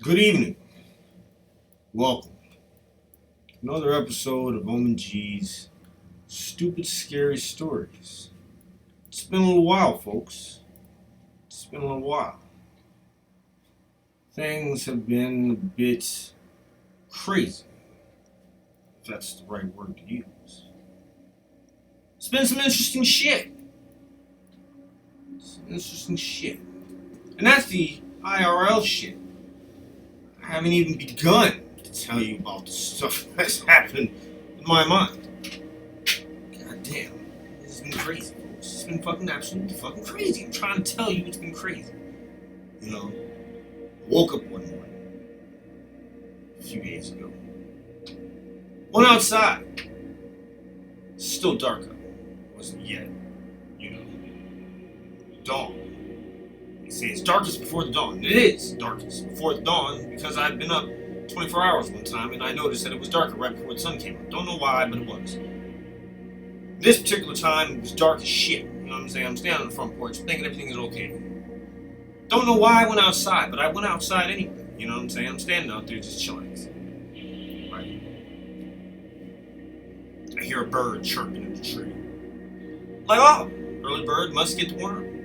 Good evening. Welcome. Another episode of OmenG's Stupid Scary Stories. It's been a little while, folks. It's been a little while. Things have been a bit crazy, if that's the right word to use. It's been some interesting shit. And that's the IRL shit. I haven't even begun to tell you about the stuff that's happened in my mind. God damn. This has been crazy, folks. It's been fucking absolutely fucking crazy. I'm trying to tell you it's been crazy. You know, I woke up one morning a few days ago. Went outside. It's still dark out. It wasn't yet, dawn. They say it's darkest before the dawn. It is darkest before the dawn because I've been up 24 hours one time and I noticed that it was darker right before the sun came up. Don't know why, but it was. This particular time, it was dark as shit. You know what I'm saying? I'm standing on the front porch thinking everything is okay. Don't know why I went outside, but I went outside anyway. You know what I'm saying? I'm standing out there just chilling. Right. I hear a bird chirping in the tree. Like, oh, early bird must get the worm.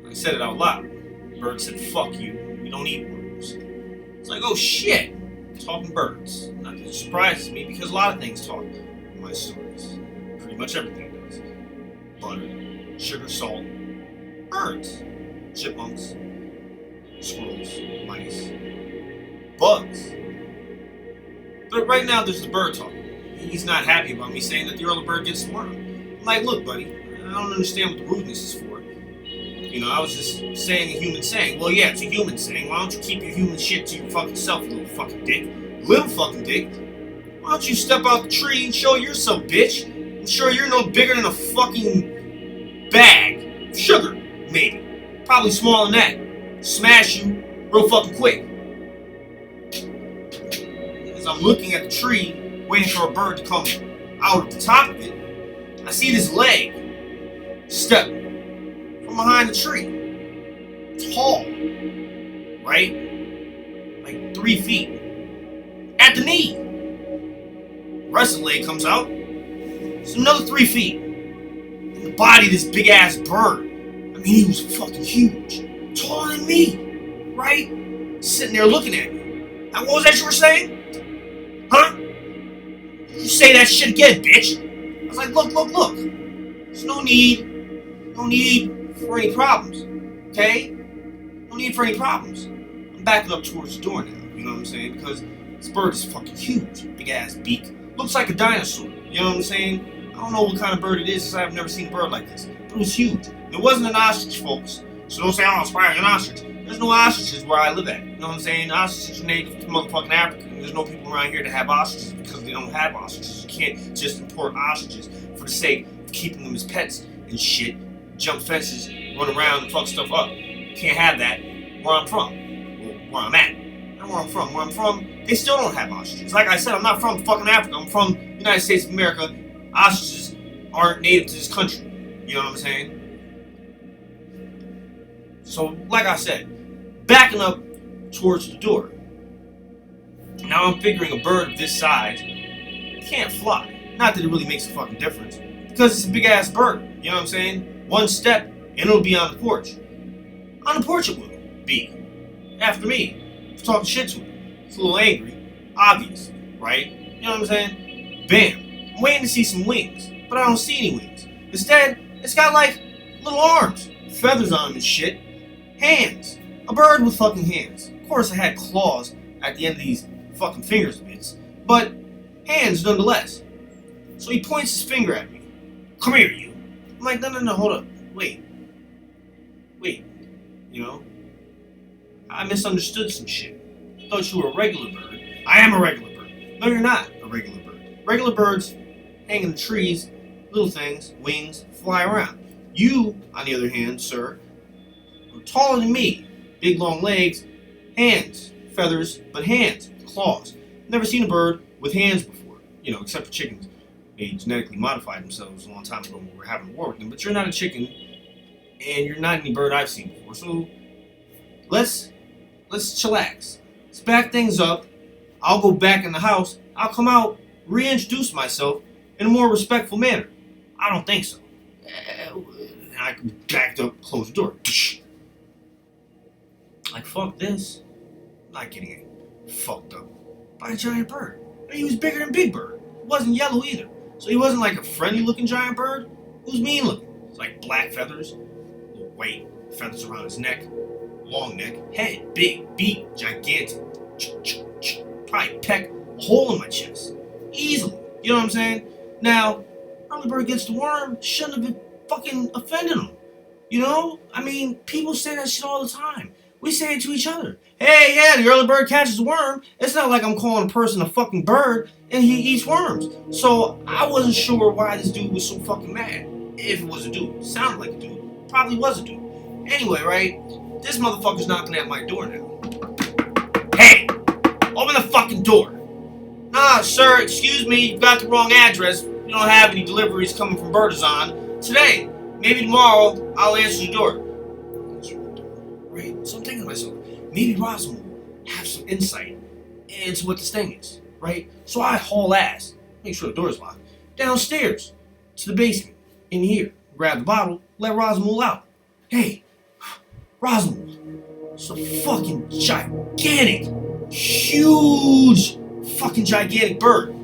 I said it out loud. The bird said, fuck you, we don't eat worms. It's like, oh shit, talking birds. Not that it surprises me because a lot of things talk in my stories. Pretty much everything does. Butter, sugar, salt, birds, chipmunks, squirrels, mice, bugs. But right now there's the bird talking. He's not happy about me saying that the early bird gets the worm. I'm like, look buddy, I don't understand what the rudeness is for. I was just saying a human saying. Well, yeah, it's a human saying. Why don't you keep your human shit to your fucking self, you little fucking dick? Little fucking dick. Why don't you step out the tree and show yourself, bitch? I'm sure you're no bigger than a fucking bag of sugar, maybe. Probably smaller than that. Smash you real fucking quick. As I'm looking at the tree, waiting for a bird to come out at the top of it, I see this leg step from behind the tree. Tall. Right? Like 3 feet. At the knee. The rest of the leg comes out. It's another 3 feet. And the body of this big ass bird. I mean, he was fucking huge. Taller than me. Right? Sitting there looking at me. Now, what was that you were saying? Huh? You say that shit again, bitch. I was like, look. There's no need for any problems, okay? No need for any problems. I'm backing up towards the door now, you know what I'm saying? Because this bird is fucking huge. Big ass beak. Looks like a dinosaur, you know what I'm saying? I don't know what kind of bird it is, because I've never seen a bird like this. But it was huge. And it wasn't an ostrich, folks. So don't say, oh, it's probably an ostrich. There's no ostriches where I live at. You know what I'm saying? Ostriches are native to motherfucking Africa. And there's no people around here that have ostriches because they don't have ostriches. You can't just import ostriches for the sake of keeping them as pets and shit. Jump fences, run around and fuck stuff up. Can't have that where I'm from. Well, where I'm at. Not where I'm from. Where I'm from, they still don't have ostriches. Like I said, I'm not from fucking Africa. I'm from the United States of America. Ostriches aren't native to this country. You know what I'm saying? So, like I said, backing up towards the door. Now I'm figuring a bird of this size can't fly. Not that it really makes a fucking difference. Because it's a big ass bird. You know what I'm saying? One step, and it'll be on the porch. On the porch it will be. After me. For talking shit to it. It's a little angry. Obvious. Right? You know what I'm saying? Bam. I'm waiting to see some wings. But I don't see any wings. Instead, it's got like little arms. Feathers on them and shit. Hands. A bird with fucking hands. Of course it had claws at the end of these fucking fingers bits. But hands nonetheless. So he points his finger at me. Come here, you. I'm like, no, hold up. Wait. I misunderstood some shit. I thought you were a regular bird. I am a regular bird. No, you're not a regular bird. Regular birds hang in the trees, little things, wings, fly around. You, on the other hand, sir, are taller than me. Big, long legs, hands, feathers, but hands, claws. Never seen a bird with hands before, except for chickens. They genetically modified themselves a long time ago when we were having a war with them. But you're not a chicken, and you're not any bird I've seen before. So let's let's chillax. Let's back things up. I'll go back in the house. I'll come out, reintroduce myself in a more respectful manner. I don't think so. And I backed up, closed the door. Like, fuck this. I'm not getting fucked up by a giant bird. I mean, he was bigger than Big Bird. He wasn't yellow either. So he wasn't like a friendly looking giant bird. He was mean looking. It's like black feathers, little white feathers around his neck, long neck, head, big, beak, gigantic. Probably peck a hole in my chest. Easily. You know what I'm saying? Now, early bird gets the worm, shouldn't have been fucking offending him. You know? I mean, people say that shit all the time. We say it to each other. Hey, yeah, the early bird catches a worm. It's not like I'm calling a person a fucking bird and he eats worms. So I wasn't sure why this dude was so fucking mad. If it was a dude. Sounded like a dude. Probably was a dude. Anyway, right? This motherfucker's knocking at my door now. Hey! Open the fucking door. Sir, excuse me, you've got the wrong address. We don't have any deliveries coming from Birdazon today. Maybe tomorrow I'll answer the door. Right? So I'm thinking to myself, maybe Roswell will have some insight into what this thing is, right? So I haul ass, make sure the door's locked, downstairs to the basement, in here, grab the bottle, let Roswell out. Hey, Roswell, it's a fucking gigantic, huge, fucking gigantic bird.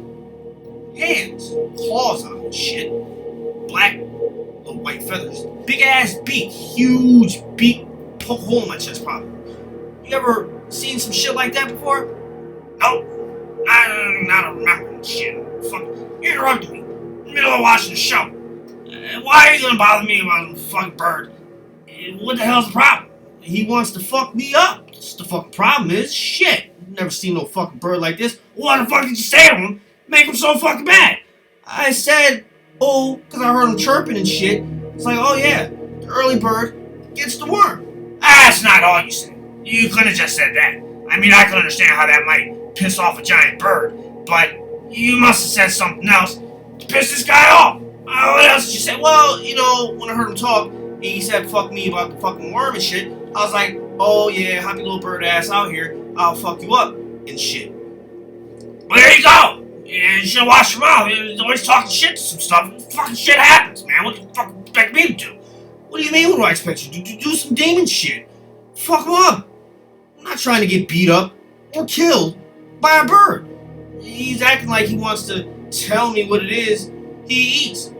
Hands, claws on it, shit. Black, little white feathers, big ass beak, huge beak. Poke a hole in my chest, probably. You ever seen some shit like that before? Nope. I don't remember shit. Fuck. You interrupted me. In the middle of watching the show. Why are you gonna bother me about the fucking bird? What the hell's the problem? He wants to fuck me up. That's the fucking problem is. Shit. Never seen no fucking bird like this. What the fuck did you say to him? Make him so fucking bad. I said, oh, because I heard him chirping and shit. It's like, oh yeah, the early bird gets the worm. That's not all you said. You could have just said that. I mean, I can understand how that might piss off a giant bird, but you must have said something else to piss this guy off. What else did you say? Well, you know, when I heard him talk, he said fuck me about the fucking worm and shit. I was like, oh yeah, happy little bird ass out here. I'll fuck you up and shit. Well, there you go. You should wash your mouth. You're always talking shit to some stuff. Fucking shit happens, man. What the fuck do you expect me to do? What do you mean, what do I expect you to do? Some demon shit. Fuck him up. I'm not trying to get beat up or killed by a bird. He's acting like he wants to tell me what it is he eats.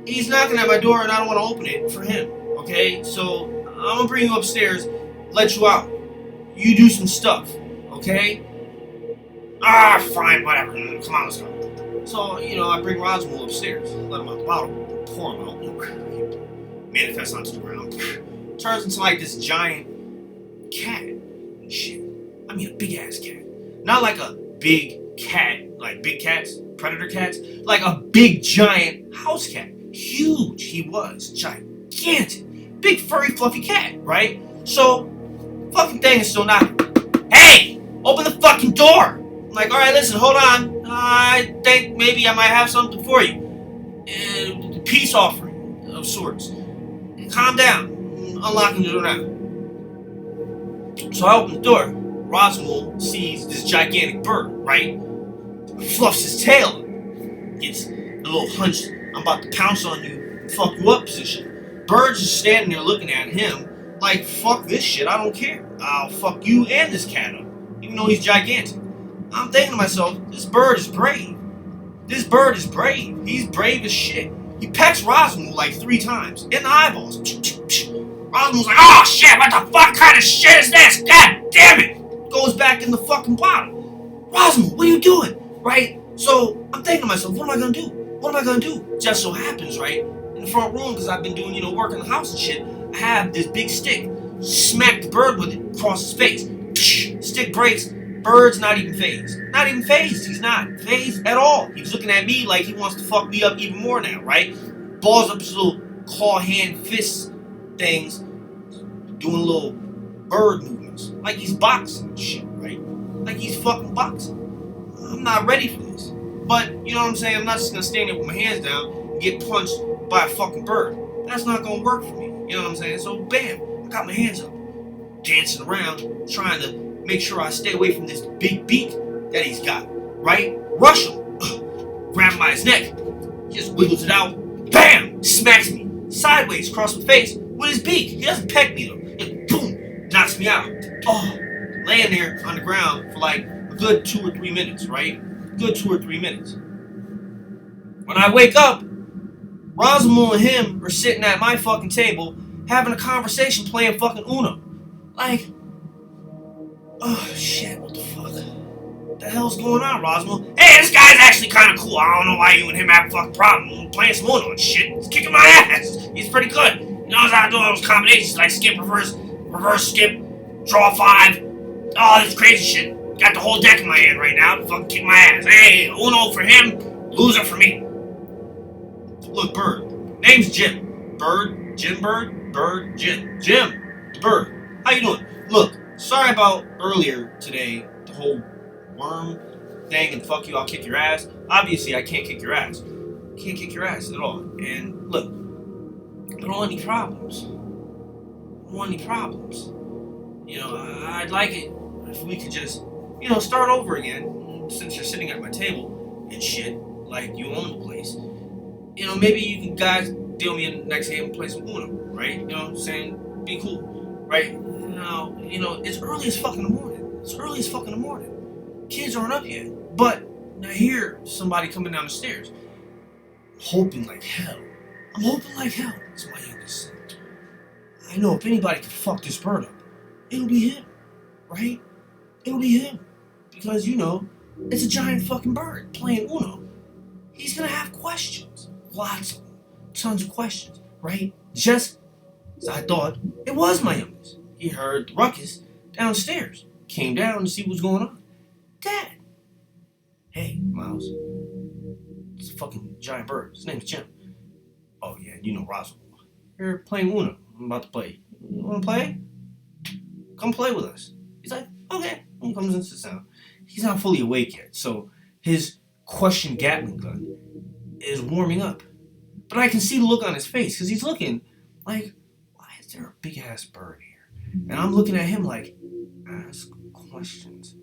He's knocking at my door and I don't want to open it for him. Okay? So, I'm going to bring you upstairs, let you out. You do some stuff. Okay? Fine, whatever. Come on, let's go. So, you know, I bring Roswell upstairs, let him out the bottle, pour him out. Manifests onto the ground. Turns into like this giant cat and shit. I mean a big ass cat. Not like a big cat, like big cats, predator cats. Like a big giant house cat. Huge he was. Gigantic. Big furry fluffy cat, right? So, fucking thing is still knocking. Hey! Open the fucking door! I'm like, alright, listen, hold on. I think maybe I might have something for you. Peace offering of sorts. Calm down. Unlocking the door now. So I open the door. Roswell sees this gigantic bird, right? Fluffs his tail. Gets a little hunch. I'm about to pounce on you, fuck you up position. Bird's just standing there looking at him like, fuck this shit, I don't care. I'll fuck you and this cat up, even though he's gigantic. I'm thinking to myself, this bird is brave. This bird is brave. He's brave as shit. He pecks Roswell like 3 times in the eyeballs. Roswell's like, oh shit, what the fuck kind of shit is this? God damn it! Goes back in the fucking bottle. Roswell, what are you doing? Right? So I'm thinking to myself, what am I gonna do? What am I gonna do? Just so happens, right? In the front room, because I've been doing, work in the house and shit, I have this big stick. Smack the bird with it across his face. Stick breaks. Bird's not even phased. Not even phased. He's not phased at all. He's looking at me like he wants to fuck me up even more now, right? Balls up his little claw, hand, fist things, doing little bird movements. Like he's boxing and shit, right? Like he's fucking boxing. I'm not ready for this. But, you know what I'm saying? I'm not just gonna stand there with my hands down and get punched by a fucking bird. That's not gonna work for me. You know what I'm saying? So, bam, I got my hands up. Dancing around, trying to make sure I stay away from this big beak that he's got, right? Rush him, grab him by his neck, just wiggles it out, bam, smacks me sideways across the face with his beak. He doesn't peck me though. It, boom, knocks me out. Oh, laying there on the ground for like a good 2 or 3 minutes, right? Good 2 or 3 minutes. When I wake up, Roswell and him are sitting at my fucking table having a conversation playing fucking Uno. Like, oh shit, what the fuck? What the hell's going on, Roswell? Hey, this guy's actually kind of cool. I don't know why you and him have a fucking problem playing some Uno and shit. He's kicking my ass. He's pretty good. He knows how to do all those combinations like skip, reverse skip, draw 5, all this crazy shit. Got the whole deck in my hand right now. Fucking kick my ass. Hey, Uno for him, loser for me. Look, Bird. Name's Jim. Bird, Jim Bird, Bird, Jim. Jim, the Bird. How you doing? Look, sorry about earlier today, the whole worm thing and fuck you, I'll kick your ass. Obviously, I can't kick your ass. Can't kick your ass at all. And look, I don't want any problems. I don't want any problems. You know, I'd like it if we could just, you know, start over again, since you're sitting at my table and shit, like you own the place. You know, maybe you can guys deal me in the next game and play some Uno, right? You know what I'm saying? Be cool, right? Now, you know, it's early as fuck in the morning. It's early as fuck in the morning. Kids aren't up yet. But I hear somebody coming down the stairs. I'm hoping like hell. It's my youngest son. I know if anybody can fuck this bird up, it'll be him, right? It'll be him. Because, you know, it's a giant fucking bird playing Uno. He's gonna have questions. Lots of them. Tons of questions, right? Just as I thought it was my youngest. He heard the ruckus downstairs. Came down to see what's going on. Dad. Hey, Miles. It's a fucking giant bird. His name's Jim. Oh, yeah, you know Roswell. You're playing Uno. I'm about to play. You wanna play? Come play with us. He's like, okay. He comes and sits down. He's not fully awake yet, so his question Gatling gun is warming up. But I can see the look on his face, because he's looking like, why is there a big ass bird here? And I'm looking at him like, ask questions.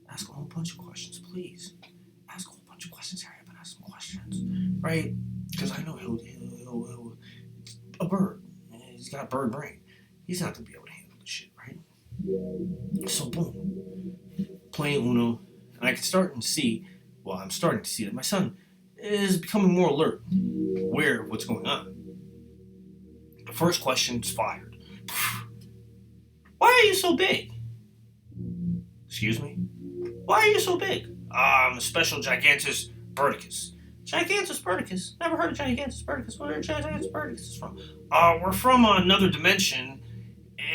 Ask a whole bunch of questions, please. Ask a whole bunch of questions. Hurry up and ask some questions. Right? Because I know he'll a bird. He's got a bird brain. He's not going to be able to handle this shit, right? So boom. Playing Uno. And I can start to see, well, I'm starting to see that my son is becoming more alert, aware of what's going on. The first question's fired. Why are you so big? Excuse me? Why are you so big? I'm a special Gigantus Birdicus. Gigantus Birdicus? Never heard of Gigantus Birdicus. Where is Gigantus Birdicus from? We're from another dimension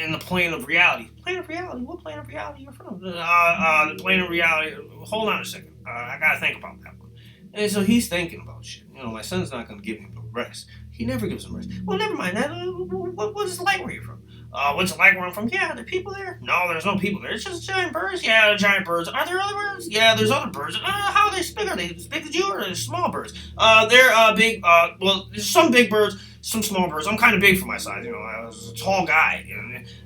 in the plane of reality. Plane of reality? What plane of reality you're from? The plane of reality. Hold on a second. I gotta think about that one. And so he's thinking about shit. You know, my son's not gonna give him no rest. He never gives him rest. Well, never mind that. What is it like where you're from? What's it like where I'm from? Yeah, are there people there? No, there's no people there. It's just giant birds. Yeah, they're giant birds. Are there other birds? Yeah, there's other birds. How are they big? Are they as big as you or are they small birds? They're big. Well, there's some big birds, some small birds. I'm kind of big for my size. You know, I was a tall guy.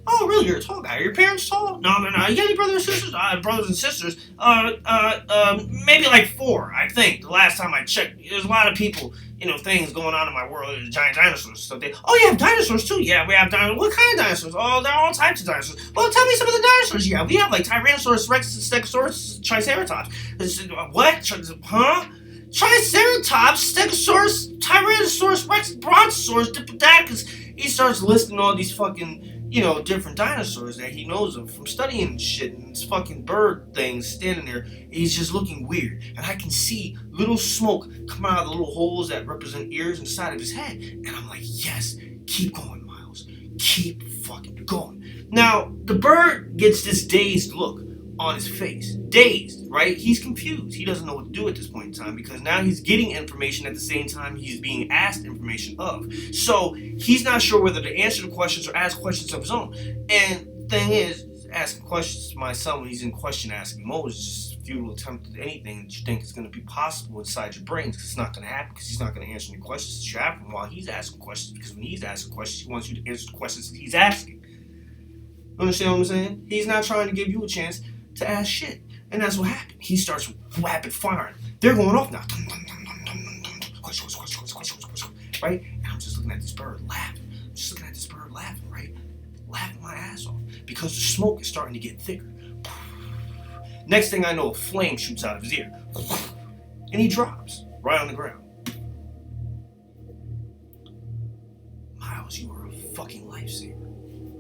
Oh, really? You're a tall guy. Are your parents tall? No, they're not. You got any brothers and sisters? Brothers and sisters. Maybe like 4, I think. The last time I checked, there's a lot of people, you know, things going on in my world. There's giant dinosaurs. So oh, you have dinosaurs too? Yeah, we have dinosaurs. What kind of dinosaurs? Oh, there are all types of dinosaurs. Well, tell me some of the dinosaurs. Yeah, we have like Tyrannosaurus Rex, Stegosaurus, Triceratops. What? Huh? Triceratops, Stegosaurus, Tyrannosaurus Rex, Brontosaurus, Diplodocus. He starts listing all these fucking, you know, different dinosaurs that he knows of from studying shit and this fucking bird things standing there. He's just looking weird. And I can see little smoke come out of the little holes that represent ears inside of his head. And I'm like, yes, keep going, Miles. Keep fucking going. Now, the bird gets this dazed look on his face. Dazed, right? He's confused. He doesn't know what to do at this point in time because now he's getting information at the same time he's being asked information of. So he's not sure whether to answer the questions or ask questions of his own. And the thing is, asking questions to my son when he's in question asking mode is just a futile attempt at anything that you think is going to be possible inside your brains, because it's not going to happen, because he's not going to answer any questions that you have him while he's asking questions, because when he's asking questions, he wants you to answer the questions that he's asking. You understand what I'm saying? He's not trying to give you a chance to ask shit. And that's what happened. He starts rapid firing. They're going off now. Right? And I'm just looking at this bird laughing. Right? Laughing my ass off. Because the smoke is starting to get thicker. Next thing I know, a flame shoots out of his ear. And he drops right on the ground. Miles, you are a fucking lifesaver.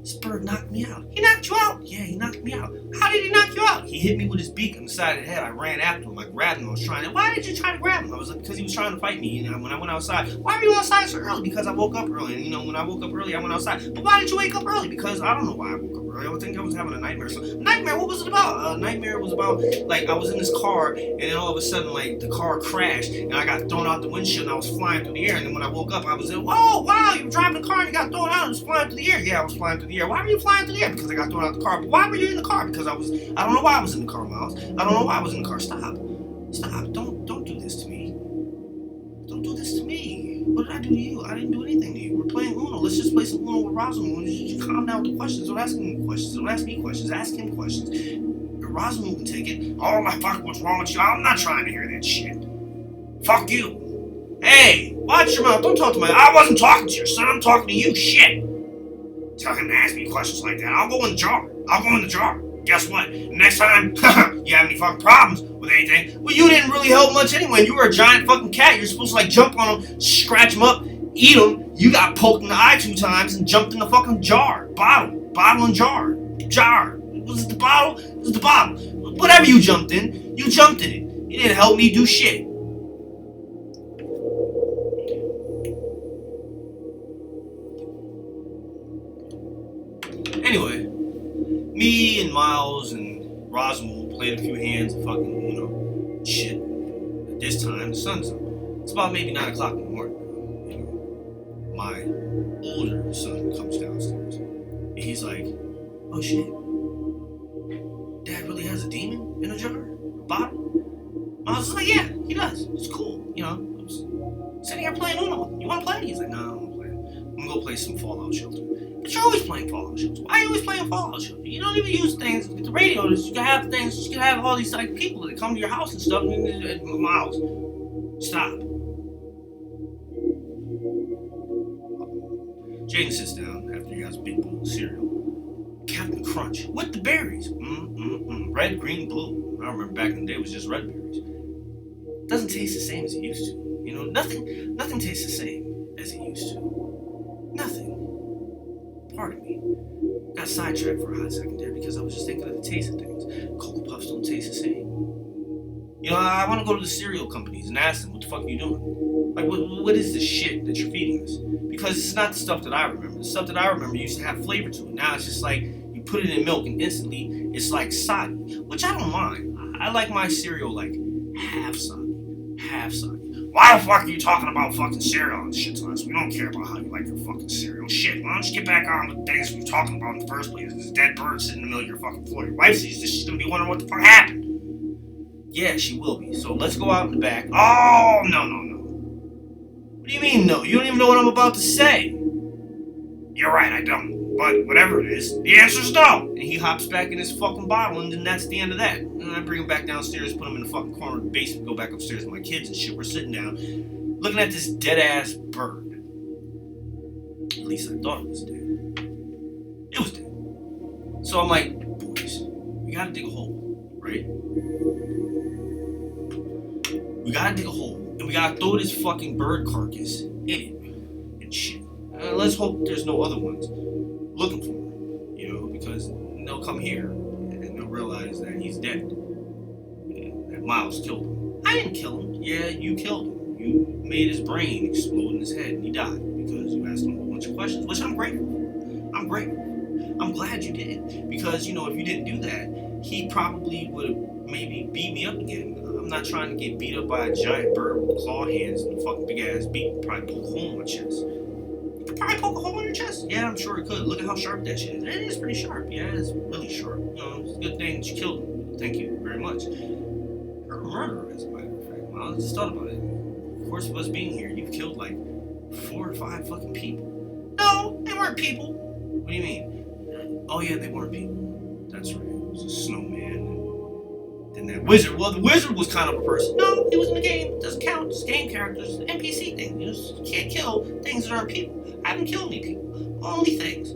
This bird knocked me out. He knocked you out? Yeah, he knocked me out. How did he knock you out? He hit me with his beak on the side of the head. I ran after him. I grabbed him. I was trying to... Why did you try to grab him? I was like, because he was trying to fight me. And when I went outside... Why were you outside so early? Because I woke up early. And, when I woke up early, I went outside. But why did you wake up early? Because I don't know why I woke up early. I think I was having a nightmare. So, nightmare? What was it about? Nightmare was about, like, I was in this car, and then all of a sudden, like, the car crashed, and I got thrown out the windshield, and I was flying through the air. And then when I woke up, I was like, whoa, wow, you were driving the car, and you got thrown out, and was flying through the air. Yeah, I was flying through the air. Why were you flying through the air? Because I got thrown out the car. But why were you in the car? Because I don't know why I was in the car, Miles. I don't know why I was in the car. Stop. Don't do this to me. Don't do this to me. What did I do to you? I didn't do anything to you. We're playing Uno. Let's just play some Uno with Rosamund. You calm down with the questions. Don't ask me questions. Don't ask me questions. Ask him questions. Rosamund can take it. Oh my fuck, what's wrong with you? I'm not trying to hear that shit. Fuck you. Hey, watch your mouth. Don't talk to my... I wasn't talking to your son. I'm talking to you. Shit. Tell him to ask me questions like that. I'll go in the jar. Guess what? Next time, you have any fucking problems with anything, well, you didn't really help much anyway. You were a giant fucking cat. You're supposed to, like, jump on them, scratch them up, eat them. You got poked in the eye 2 times and jumped in the fucking jar. Bottle and jar. Was it the bottle? It was the bottle. Whatever you jumped in, you jumped in it. You didn't help me do shit. Anyway, me and Miles and Rosamund played a few hands of fucking, shit. At this time, the sun's up. It's about maybe 9 o'clock in the morning. My older son comes downstairs. And he's like, oh shit. Dad really has a demon in a jar? A bottle? Miles is like, yeah, he does. It's cool. I was sitting here playing Uno. You want to play? He's like, no, I don't want to play. I'm going to go play some Fallout Shelter. But you're always playing Fallout Shelter. Why are you always playing Fallout Shelter? You don't even use things. With the radio, you can have things. You can have all these like people that come to your house and stuff. Miles, stop. Jaden sits down after he has a big bowl of cereal. Captain Crunch with the berries. Red, green, blue. I remember back in the day it was just red berries. Doesn't taste the same as it used to. Nothing tastes the same as it used to. Nothing. Pardon me. Got sidetracked for a hot second there because I was just thinking of the taste of things. Cocoa Puffs don't taste the same. I want to go to the cereal companies and ask them, what the fuck are you doing? Like, what is this shit that you're feeding us? Because it's not the stuff that I remember. The stuff that I remember used to have flavor to it. Now it's just like, you put it in milk and instantly it's like soggy. Which I don't mind. I like my cereal like half soggy. Half soggy. Why the fuck are you talking about fucking cereal and shit to us? We don't care about how you like your fucking cereal. Shit, why don't you get back on with things we were talking about in the first place? This dead bird sitting in the middle of your fucking floor. Your wife sees this, she's gonna be wondering what the fuck happened. Yeah, she will be. So let's go out in the back. Oh, no. What do you mean, no? You don't even know what I'm about to say. You're right, I don't. But whatever it is, the answer's no. And he hops back in his fucking bottle, and then that's the end of that. And I bring him back downstairs, put him in the fucking corner of the basement, go back upstairs with my kids and shit. We're sitting down, looking at this dead-ass bird. At least I thought it was dead. It was dead. So I'm like, boys, we gotta dig a hole, right? We gotta dig a hole, and we gotta throw this fucking bird carcass in it, and shit. Let's hope there's no other ones looking for him, because they'll come here, and they'll realize that he's dead, and that Miles killed him. I didn't kill him. Yeah, you killed him. You made his brain explode in his head, and he died, because you asked him a whole bunch of questions, which I'm grateful for. I'm grateful. I'm glad you did, because, if you didn't do that, he probably would have maybe beat me up again. I'm not trying to get beat up by a giant bird with claw hands and a fucking big ass beak. Probably poke a hole in my chest. You could probably poke a hole in your chest? Yeah, I'm sure it could. Look at how sharp that shit is. It is pretty sharp. Yeah, it's really sharp. It's a good thing that you killed him. Thank you very much. You're a murderer, as a matter of fact. Well, I just thought about it. Of course, of us being here, you've killed like 4 or 5 fucking people. No, they weren't people. What do you mean? Oh yeah, they weren't people. That's right. It was a snowman Then that wizard, well, the wizard was kind of a person. No, he was in the game. It doesn't count. It's game characters, the NPC thing. You can't kill things that aren't people. I haven't killed any people. Only things.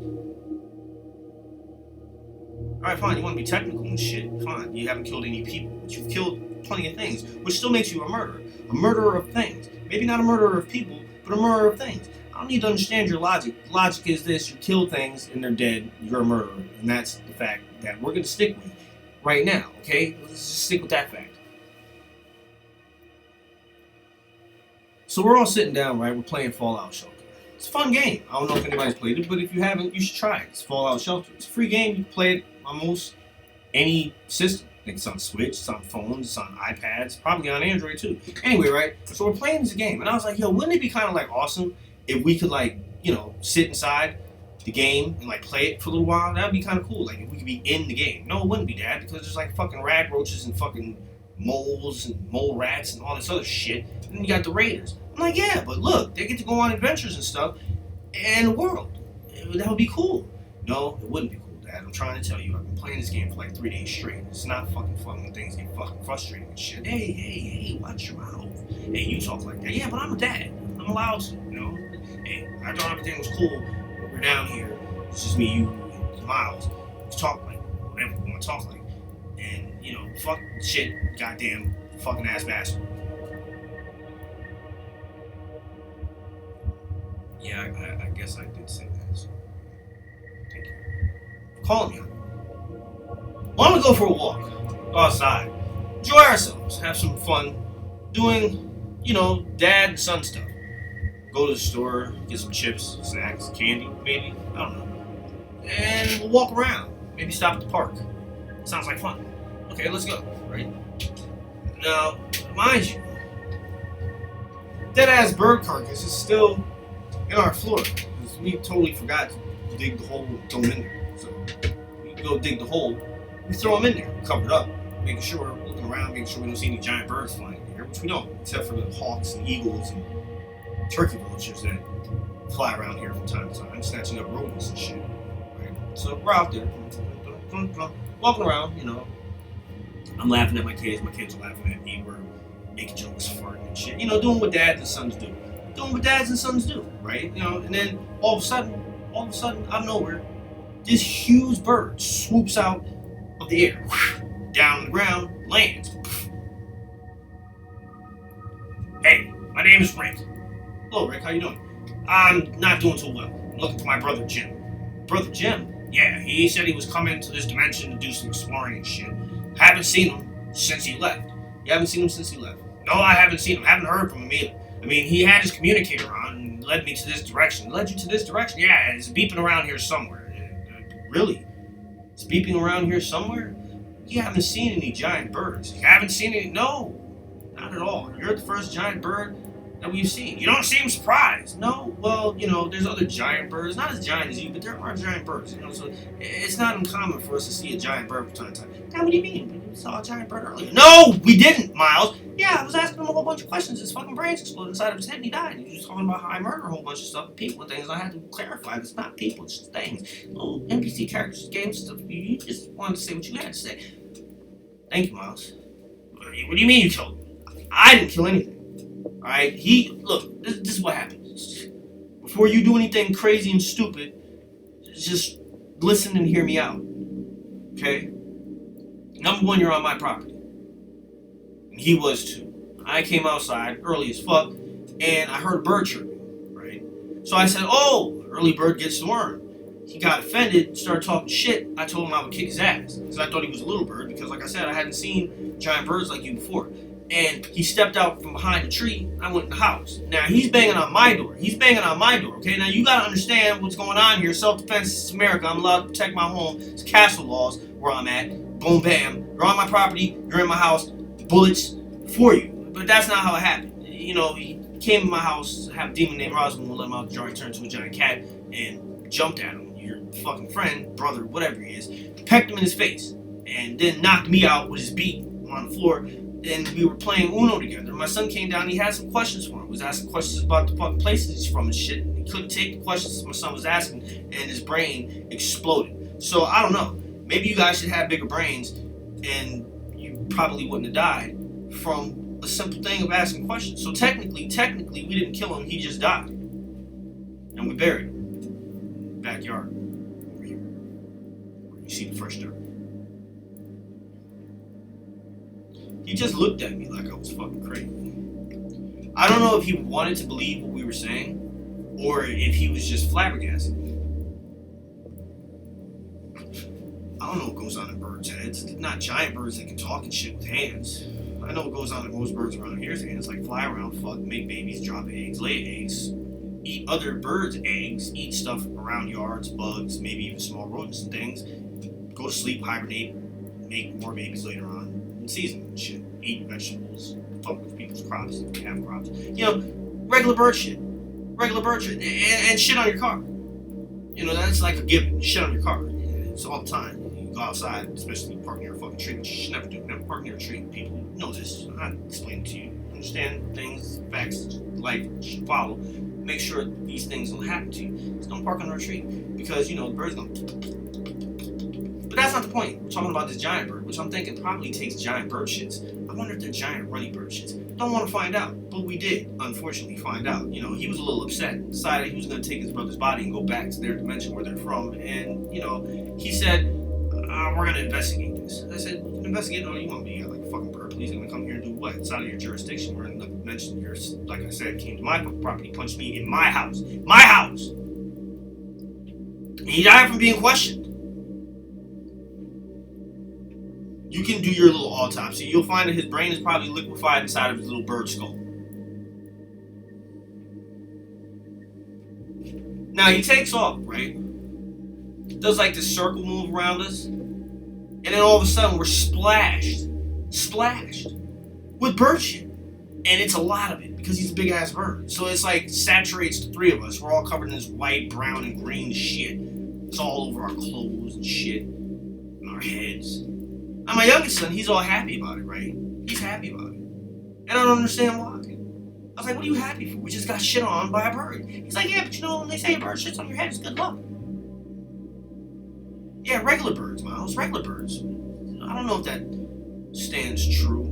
Alright, fine, you want to be technical and shit. Fine, you haven't killed any people. But you've killed plenty of things, which still makes you a murderer. A murderer of things. Maybe not a murderer of people, but a murderer of things. I don't need to understand your logic. Logic is this: you kill things and they're dead, you're a murderer. And that's the fact that we're going to stick with right now, okay? Let's just stick with that fact. So we're all sitting down, right? We're playing Fallout Shelter. It's a fun game. I don't know if anybody's played it, but if you haven't, you should try it. It's Fallout Shelter. It's a free game. You can play it on almost any system. I think it's on Switch, it's on phones, it's on iPads, probably on Android too. Anyway, right? So we're playing this game, and I was like, yo, wouldn't it be kind of like awesome if we could like, you know, sit inside the game and like play it for a little while? That'd be kind of cool. Like if we could be in the game. No, it wouldn't be, Dad, because there's like fucking rag roaches and fucking moles and mole rats and all this other shit. And then you got the raiders. I'm like, yeah, but look, they get to go on adventures and stuff in the world. That would be cool. No, it wouldn't be cool, Dad. I'm trying to tell you, I've been playing this game for like 3 days straight. It's not fucking fun when things get fucking frustrating and shit. Hey, watch your mouth. Hey, you talk like that. Yeah, but I'm a dad. I'm allowed to, you know? Hey, I thought everything was cool. We're down here. It's just me, you, and Miles. We talk like whatever we want to talk like. And, you know, fuck shit, goddamn fucking ass bastard. Yeah, I guess I did say that, so thank you for calling me on it. Well, I'm gonna go for a walk, go outside, enjoy ourselves, have some fun, doing, you know, dad and son stuff. Go to the store, get some chips, snacks, candy, maybe, I don't know. And we'll walk around, maybe stop at the park. Sounds like fun. Okay, let's go, right? Now, mind you, dead-ass bird carcass is still in our floor, because we totally forgot to dig the hole and throw them in there. So we go dig the hole, we throw them in there, cover it up, making sure we're looking around, making sure we don't see any giant birds flying in here, which we don't, except for the hawks and eagles and turkey vultures that fly around here from time to time, snatching up rodents and shit. Right? So we're out there, walking around, you know. I'm laughing at my kids are laughing at me, we're making jokes, farting and shit, you know, doing what dads and sons do. Doing what dads and sons do, right? You know, and then all of a sudden, out of nowhere, this huge bird swoops out of the air, down on the ground, lands. Hey, my name is Rick. Hello, Rick, how you doing? I'm not doing too well. I'm looking for my brother Jim. Brother Jim? Yeah, he said he was coming to this dimension to do some exploring and shit. I haven't seen him since he left. You haven't seen him since he left? No, I haven't seen him. I haven't heard from him either. I mean, he had his communicator on and led me to this direction. Led you to this direction? Yeah, it's beeping around here somewhere. Really? It's beeping around here somewhere? You haven't seen any giant birds. You haven't seen any? No, not at all. You're the first giant bird that we've seen. You don't seem surprised. No, well, you know, there's other giant birds. Not as giant as you, but there are giant birds. You know, so it's not uncommon for us to see a giant bird from time to time. Now, what do you mean? We saw a giant bird earlier. No, we didn't, Miles. Yeah, I was asking him a whole bunch of questions. His fucking brains exploded inside of his head and he died. He was talking about how I murder a whole bunch of stuff, people and things. And I had to clarify, it's not people, it's just things. Little NPC characters, games, stuff. You just wanted to say what you had to say. Thank you, Miles. What do you mean you killed him? I didn't kill anything. Alright? Look, this is what happens. Before you do anything crazy and stupid, just listen and hear me out. Okay? Number one, you're on my property. And he was too. I came outside early as fuck, and I heard a bird chirping, right? So I said, oh, early bird gets the worm. He got offended, started talking shit. I told him I would kick his ass, because I thought he was a little bird, because like I said, I hadn't seen giant birds like you before. And he stepped out from behind the tree, I went in the house. Now, he's banging on my door. Okay? Now, you gotta understand what's going on here. Self-defense is America. I'm allowed to protect my home. It's castle laws where I'm at. Boom, bam. You're on my property. You're in my house. Bullets for you. But that's not how it happened. You know, he came in my house, have a demon named Rosalind, let him out the jar, he turned into a giant cat, and jumped at him. Your fucking friend, brother, whatever he is, pecked him in his face, and then knocked me out with his beat on the floor. And we were playing Uno together. My son came down, he had some questions for him. He was asking questions about the fucking places he's from and shit. And he couldn't take the questions my son was asking, and his brain exploded. So, I don't know. Maybe you guys should have bigger brains and you probably wouldn't have died from a simple thing of asking questions. So technically, we didn't kill him. He just died, and we buried him. Backyard, over here, where you see the fresh dirt. He just looked at me like I was fucking crazy. I don't know if he wanted to believe what we were saying, or if he was just flabbergasted. I don't know what goes on in birds' heads. It's not giant birds that can talk and shit with hands. I know what goes on in most birds around here's hands, like fly around, fuck, make babies, drop eggs, lay eggs, eat other birds' eggs, eat stuff around yards, bugs, maybe even small rodents and things, go to sleep, hibernate, make more babies later on in season and shit, eat vegetables, fuck with people's crops, have crops. You know, regular bird shit, and shit on your car. You know, that's like a given, shit on your car. It's all the time. You go outside, especially park near a fucking tree, which you should never do. Never park near a tree. People know this. I'm not explaining to you. Understand things, facts, life should follow. Make sure these things don't happen to you. Just don't park under a tree. Because, you know, the bird's gonna... But that's not the point. We're talking about this giant bird, which I'm thinking probably takes giant bird shits. I wonder if they're giant runny bird shits. Don't want to find out. But we did, unfortunately, find out. You know, he was a little upset. Decided he was going to take his brother's body and go back to their dimension where they're from. And, you know, he said, we're going to investigate this. I said, investigate all you want me. Like a fucking bird. Police are going to come here and do what? It's out of your jurisdiction. We're in the dimension here. Like I said, came to my property, punched me in my house. My house! And he died from being questioned. You can do your little autopsy. You'll find that his brain is probably liquefied inside of his little bird skull. Now he takes off, right? Does like this circle move around us. And then all of a sudden we're splashed with bird shit. And it's a lot of it because he's a big ass bird. So it's like saturates the three of us. We're all covered in this white, brown, and green shit. It's all over our clothes and shit. And our heads. Now my youngest son, he's all happy about it, right? He's happy about it. And I don't understand why. I was like, what are you happy for? We just got shit on by a bird. He's like, yeah, but you know, when they say a bird shits on your head, it's good luck. Yeah, regular birds, Miles, regular birds. I don't know if that stands true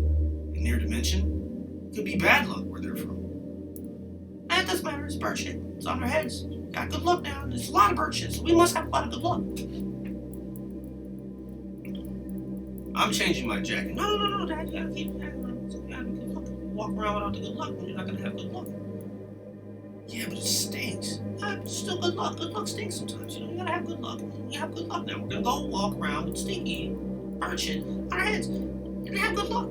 in their dimension. It could be bad luck where they're from. And it doesn't matter, it's bird shit. It's on their heads. Got good luck now. There's a lot of bird shit, so we must have a lot of good luck. I'm changing my jacket. No, Dad, you gotta keep that. You gotta have good luck. Walk around without the good luck when you're not gonna have good luck. Yeah, but it stinks. Yeah, but still good luck. Good luck stinks sometimes. You know, you gotta have good luck. You have good luck now. We're gonna go walk around with stinky bird shit on our heads. You're gonna have good luck.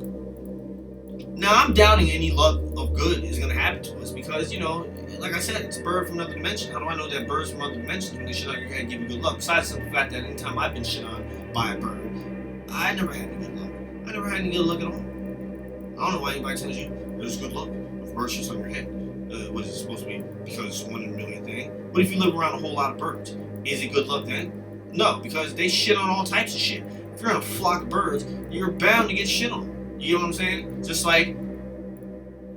Now, I'm doubting any luck of good is gonna happen to us because, you know, like I said, it's a bird from another dimension. How do I know that birds from other dimensions, when they shit on your head, give you good luck? Besides the fact that anytime I've been shit on by a bird, I never had any good luck. I never had any good luck at all. I don't know why anybody tells you there's good luck if birds shit on your head. What is it supposed to be? Because it's 1 in a million thing. What if you live around a whole lot of birds? Is it good luck then? No, because they shit on all types of shit. If you're in a flock of birds, you're bound to get shit on. You know what I'm saying? Just like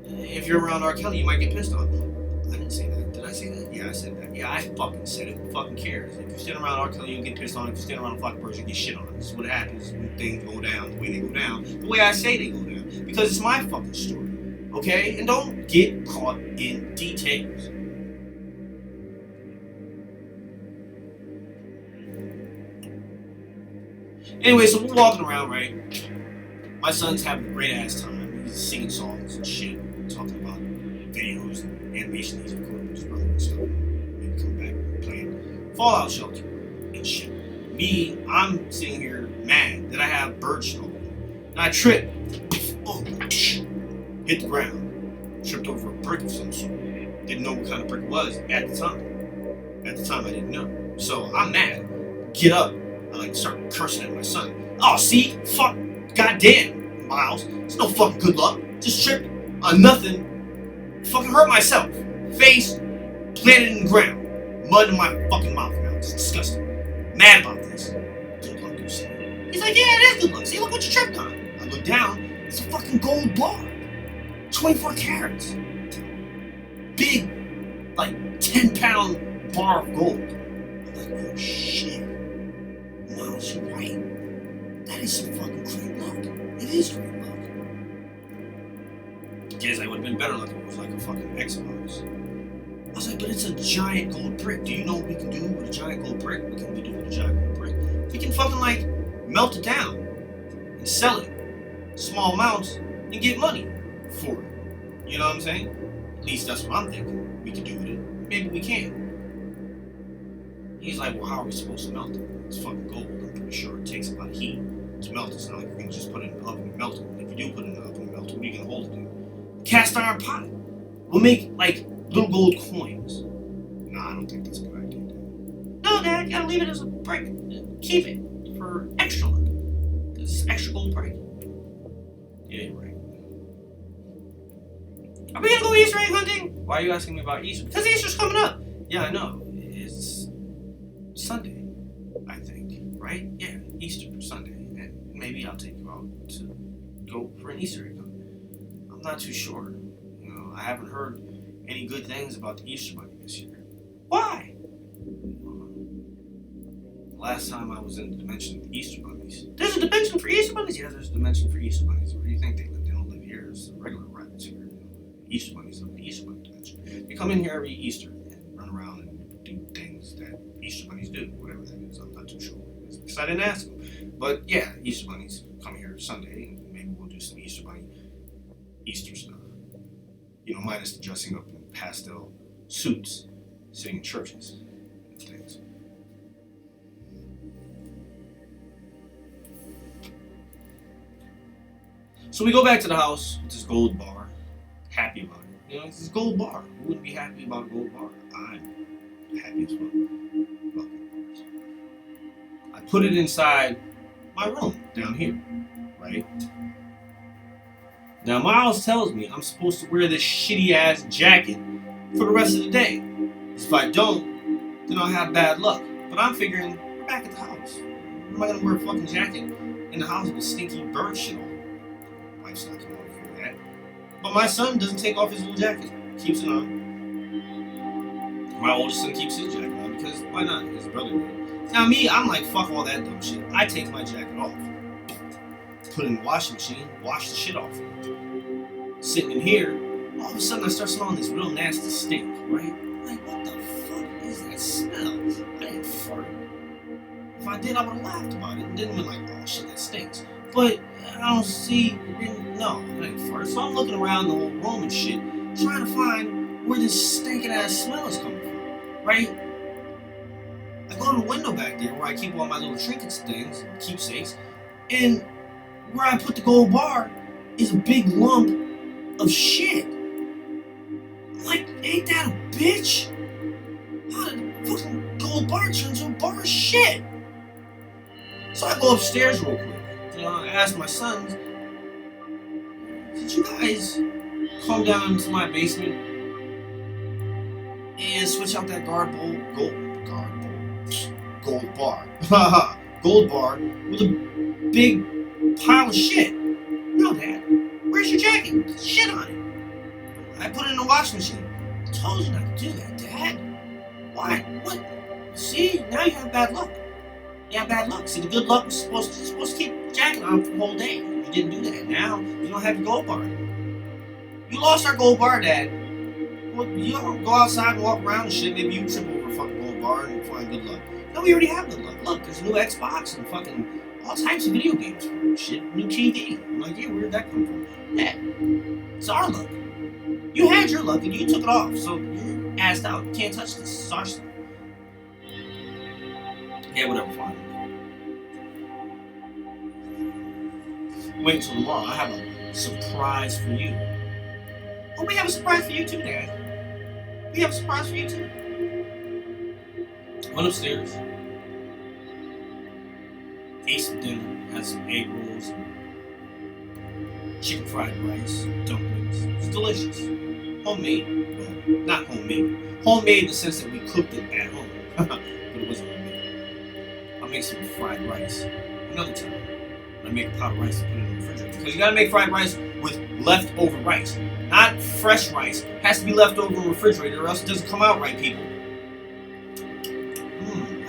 if you're around R. Kelly, you might get pissed on. I didn't say that. Did I say that? Yeah, I said that. Yeah, I fucking said it. Who fucking cares? If you stand around R. Kelly, you get pissed on. If you stand around a flock of birds, you get shit on. This is what happens when things go down the way they go down. The way I say they go down. Because it's my fucking story. Okay? And don't get caught in details. Anyway, so we're walking around, right? My son's having a great ass time. He's singing songs and shit. Talking about videos and animation he's recording with his brother and stuff. Maybe come back and playing Fallout Shelter and shit. Me, I'm sitting here mad that I have bird shit on me. And I trip. Oh, hit the ground. Tripped over a brick of some sort. Didn't know what kind of brick it was at the time. At the time, I didn't know. So I'm mad. Get up. I like start cursing at my son. Oh, see? Fuck. Goddamn, Miles. It's no fucking good luck. Just tripped on nothing. Fucking hurt myself. Face planted in the ground. Mud in my fucking mouth now. It's disgusting. Mad about this. Good luck, you say. He's like, yeah, it is good luck. See, look what you tripped on. I look down. It's a fucking gold bar. 24 carats. Big, like 10-pound bar of gold. I'm like, oh shit. Miles, you're right. That is some fucking great luck. It is great luck. Guess I would have been better luck if it was like a fucking Xbox. I was like, but it's a giant gold brick. Do you know what we can do with a giant gold brick? What can we do with a giant gold brick? We can fucking like melt it down and sell it small amounts and get money for it. You know what I'm saying? At least that's what I'm thinking we can do with it. Maybe we can. He's like, well, how are we supposed to melt it? It's fucking gold. I'm pretty sure it takes a lot of heat to melt it. It's not like you're gonna just put it in the oven and melt it. And if you do put it in the oven and melt it, what are you gonna hold it in? Cast iron pot. We'll make like little gold coins. No, I don't think that's a good idea. No, Dad, you gotta leave it as a brick. Keep it for extra luck. It's extra gold brick. Yeah, you're right. Are we gonna go Easter egg hunting? Why are you asking me about Easter? Because Easter's coming up. Yeah, I know. It's Sunday, I think. Right? Yeah, Easter Sunday. And maybe I'll take you out to go for an Easter egg hunt. I'm not too sure. You know, I haven't heard any good things about the Easter Bunny this year. Why? Last time I was in the dimension of Easter Bunnies. There's a dimension for Easter Bunnies? Yeah, there's a dimension for Easter Bunnies. Where do you think they live? They don't live here. It's regular rabbits here. Easter Bunnies live in the Easter Bunny dimension. They come in here every Easter and run around and do things that Easter Bunnies do. Whatever that is, I'm not too sure what it is. Because I didn't ask them. But yeah, Easter Bunnies come here Sunday and maybe we'll do some Easter Bunny Easter stuff. You know, minus the dressing up in pastel suits, sitting in churches and things. So we go back to the house with this gold bar, happy about it. You know, it's this gold bar. Who wouldn't be happy about a gold bar? I'm happy as well about gold bars. I put it inside my room down here, right? Now Miles tells me I'm supposed to wear this shitty ass jacket for the rest of the day. If I don't, then I'll have bad luck. But I'm figuring, we're back at the house. I'm not gonna wear a fucking jacket in the house with stinky bird shit on. Wife's not gonna want to do that. But my son doesn't take off his little jacket. Keeps it on. My oldest son keeps his jacket on because why not? His brother did. Now me, I'm like, fuck all that dumb shit. I take my jacket off. Put it in the washing machine, wash the shit off. Sitting in here, all of a sudden I start smelling this real nasty stink, right? Like, what the fuck is that smell? I didn't fart. If I did, I would have laughed about it and then been like, oh shit, that stinks. But I don't see, no, I didn't fart. So I'm looking around the whole room and shit, trying to find where this stinking ass smell is coming from, right? I go to the window back there where I keep all my little trinkets things, keepsakes, and where I put the gold bar is a big lump of shit. I'm like, ain't that a bitch? How did the fucking gold bar turn into a bar of shit? So I go upstairs real quick. You know, I asked my sons, did you guys come down to my basement and switch out that gold bar gold bar with a big pile of shit? No, Dad. Where's your jacket? There's shit on it. I put it in the washing machine. I told you not to do that, Dad. Why? What? See, now you have bad luck. You have bad luck. See, the good luck was supposed to keep the jacket on for the whole day. You didn't do that. Now you don't have your gold bar anymore. You lost our gold bar, Dad. Well, you don't go outside and walk around and shit. Maybe you trip over a fucking gold bar and find good luck. No, we already have good luck. Look, there's a new Xbox and fucking all types of video games for it. Shit, new TV. I'm like, yeah, where'd that come from? Yeah, it's our luck. You had your luck and you took it off, so you're assed out. You can't touch this. It's our stuff. Yeah, whatever, fine. Wait until tomorrow. I have a surprise for you. Oh, we have a surprise for you too, Dad. We have a surprise for you too. Went upstairs. Ate some dinner. Had some egg rolls and chicken fried rice, dumplings. It was delicious. Homemade. Well, not homemade. Homemade in the sense that we cooked it at home. But it wasn't homemade. I'll make some fried rice another time. I make a pot of rice and put it in the refrigerator. Because you gotta make fried rice with leftover rice. Not fresh rice. It has to be left over in the refrigerator or else it doesn't come out right, people. I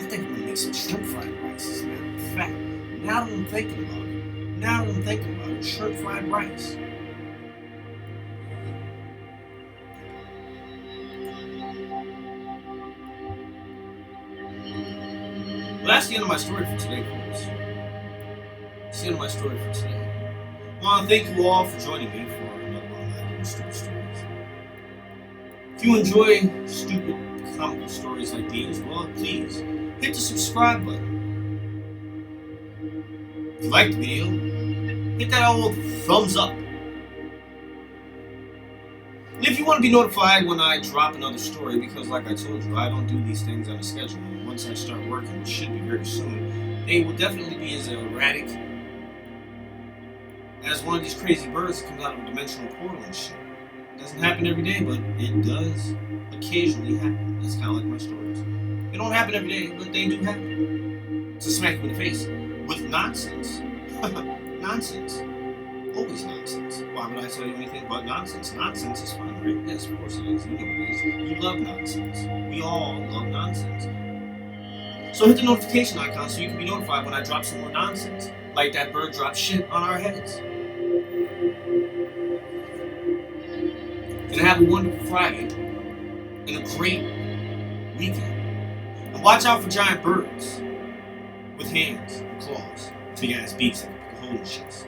think I'm gonna make some shrimp fried rice as a matter of fact. Now that I'm thinking about it, shrimp fried rice. Well, that's the end of my story for today, folks. That's the end of my story for today. I want to thank you all for joining me for another one of my stupid stories. If you enjoy stupid, comical stories like these, well, please hit the subscribe button. If you liked the video, hit that old thumbs up. And if you want to be notified when I drop another story, because like I told you, I don't do these things on a schedule. And once I start working, which should be very soon, they will definitely be as erratic as one of these crazy birds that comes out of a dimensional portal and shit. It doesn't happen every day, but it does occasionally happen. That's kind of like my stories. They don't happen every day, but they do happen. To smack you in the face with nonsense. Nonsense. Always nonsense. Why would I tell you anything but nonsense? Nonsense is fun, right? Yes, of course it is. You know it is. You love nonsense. We all love nonsense. So hit the notification icon so you can be notified when I drop some more nonsense. Like that bird dropped shit on our heads. And have a wonderful Friday and a great weekend. And watch out for giant birds with hands and claws, big ass beaks that can hold shits.